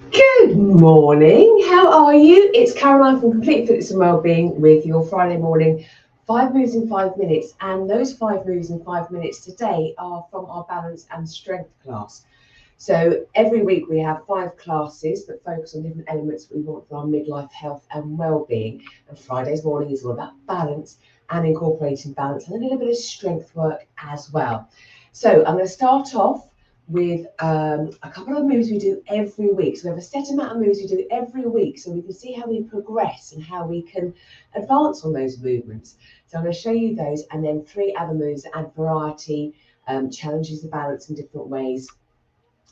Good morning, how are you? It's Caroline from Complete Fitness and Wellbeing with your Friday morning 5 moves in 5 minutes. And those 5 moves in 5 minutes today are from our balance and strength class. So every week we have 5 classes that focus on different elements that we want for our midlife health and well-being. And Friday's morning is all about balance and incorporating balance and a little bit of strength work as well. So I'm going to start off with a couple of moves we do every week. So we have a set amount of moves we do every week so we can see how we progress and how we can advance on those movements. So I'm going to show you those and then 3 other moves that add variety, challenges the balance in different ways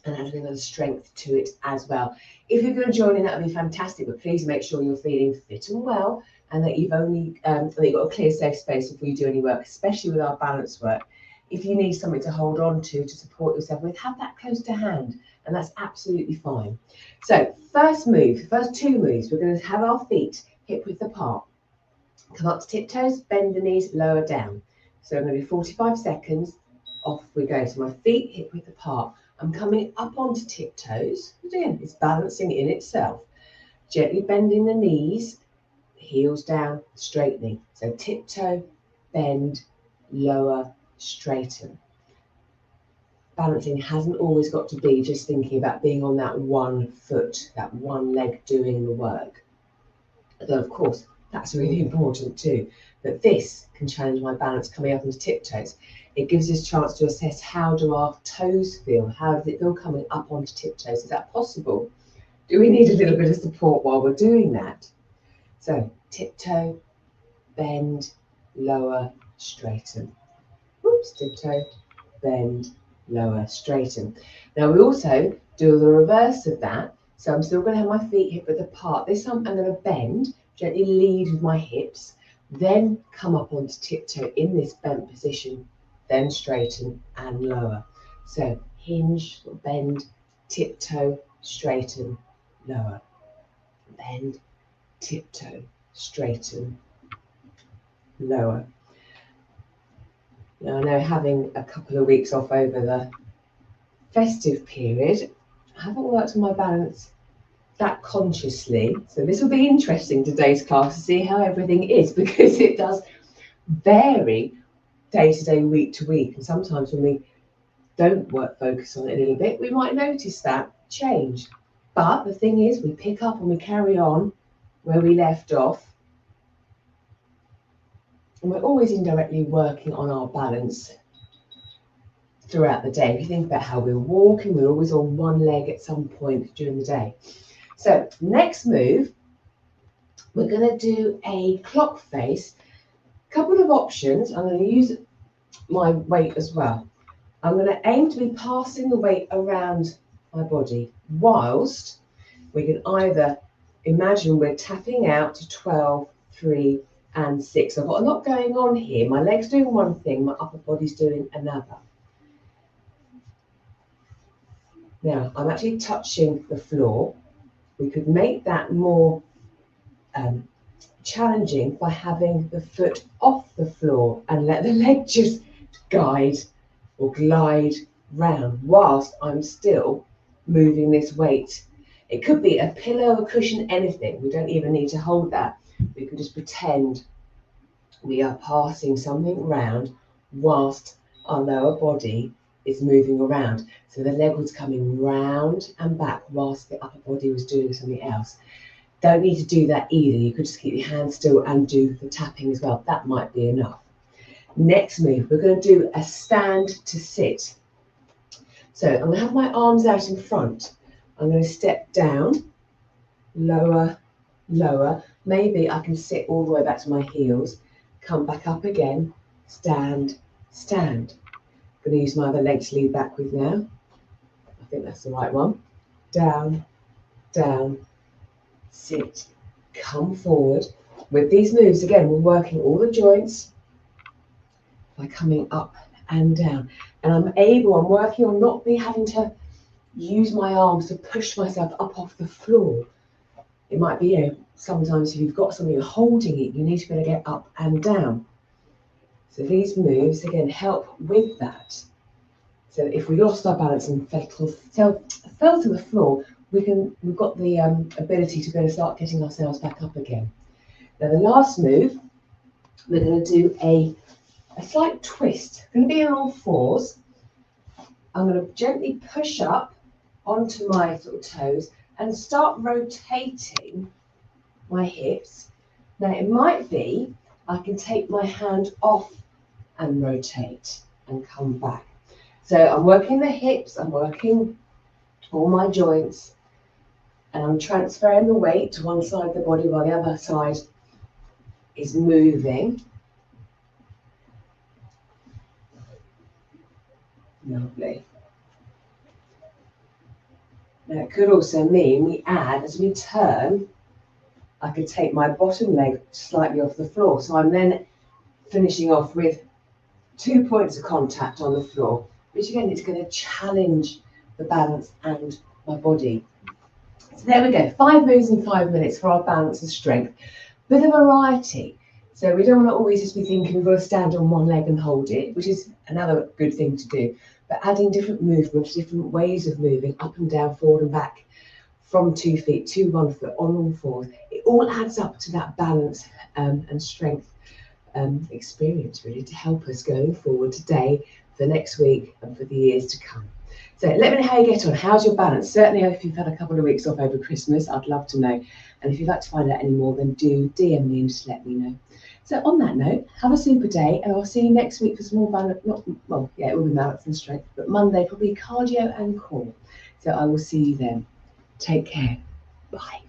and add a little strength to it as well. If you're going to join in, that would be fantastic, but please make sure you're feeling fit and well and that you've got a clear safe space before you do any work, especially with our balance work. If you need something to hold on to support yourself with, have that close to hand, and that's absolutely fine. So first 2 moves, we're going to have our feet hip width apart. Come up to tiptoes, bend the knees, lower down. So I'm going to do 45 seconds, off we go. So my feet hip width apart. I'm coming up onto tiptoes. Again, it's balancing in itself. Gently bending the knees, heels down, straightening. So tiptoe, bend, lower, straighten. Balancing hasn't always got to be just thinking about being on that one foot, that one leg doing the work. Though of course, that's really important too. But this can challenge my balance coming up onto tiptoes. It gives us a chance to assess how do our toes feel? How does it feel coming up onto tiptoes? Is that possible? Do we need a little bit of support while we're doing that? So tiptoe, bend, lower, straighten. Oops, tiptoe, bend, lower, straighten. Now we also do the reverse of that. So I'm still going to have my feet hip width apart. This time I'm going to bend, gently lead with my hips, then come up onto tiptoe in this bent position, then straighten and lower. So hinge, bend, tiptoe, straighten, lower. Bend, tiptoe, straighten, lower. Now I know having a couple of weeks off over the festive period, I haven't worked on my balance that consciously. So this will be interesting, today's class, to see how everything is, because it does vary day to day, week to week. And sometimes when we don't focus on it a little bit, we might notice that change. But the thing is, we pick up and we carry on where we left off. And we're always indirectly working on our balance throughout the day. If you think about how we're walking, we're always on one leg at some point during the day. So next move, we're going to do a clock face. Couple of options. I'm going to use my weight as well. I'm going to aim to be passing the weight around my body whilst we can either imagine we're tapping out to 12, 3 and 6. I've got a lot going on here. My leg's doing one thing, my upper body's doing another. Now, I'm actually touching the floor. We could make that more challenging by having the foot off the floor and let the leg just guide or glide round whilst I'm still moving this weight. It could be a pillow, a cushion, anything. We don't even need to hold that. We could just pretend we are passing something round whilst our lower body is moving around. So the leg was coming round and back whilst the upper body was doing something else. Don't need to do that either. You could just keep your hands still and do the tapping as well. That might be enough. Next move, we're going to do a stand to sit. So I'm going to have my arms out in front. I'm going to step down, lower, lower. Maybe I can sit all the way back to my heels, come back up again, stand, stand. I'm going to use my other leg to lead back with now. I think that's the right one. Down, down, sit, come forward. With these moves, again, we're working all the joints by coming up and down. And I'm working on not having to use my arms to push myself up off the floor. It might be, sometimes if you've got something holding it, you need to be able to get up and down. So these moves, again, help with that. So if we lost our balance and fell to the floor, we've got the ability to be able to start getting ourselves back up again. Now the last move, we're going to do a slight twist. Going to be on all fours. I'm going to gently push up onto my sort of toes and start rotating my hips. Now it might be I can take my hand off and rotate and come back. So I'm working the hips, I'm working all my joints, and I'm transferring the weight to one side of the body while the other side is moving. Lovely. Now it could also mean we add, as we turn, I could take my bottom leg slightly off the floor. So I'm then finishing off with 2 points of contact on the floor, which again is going to challenge the balance and my body. So there we go, 5 moves in 5 minutes for our balance and strength. Bit of variety. So we don't want to always just be thinking we've got to stand on one leg and hold it, which is another good thing to do. But adding different movements, different ways of moving, up and down, forward and back, from 2 feet to 1 foot, on all fours. It all adds up to that balance and strength experience, really, to help us going forward today, for next week, and for the years to come. So let me know how you get on. How's your balance? Certainly, if you've had a couple of weeks off over Christmas, I'd love to know. And if you'd like to find out any more, then do DM me and just let me know. So on that note, have a super day, and I'll see you next week for some more balance. It will be balance and strength, but Monday probably cardio and core. So I will see you then. Take care. Bye.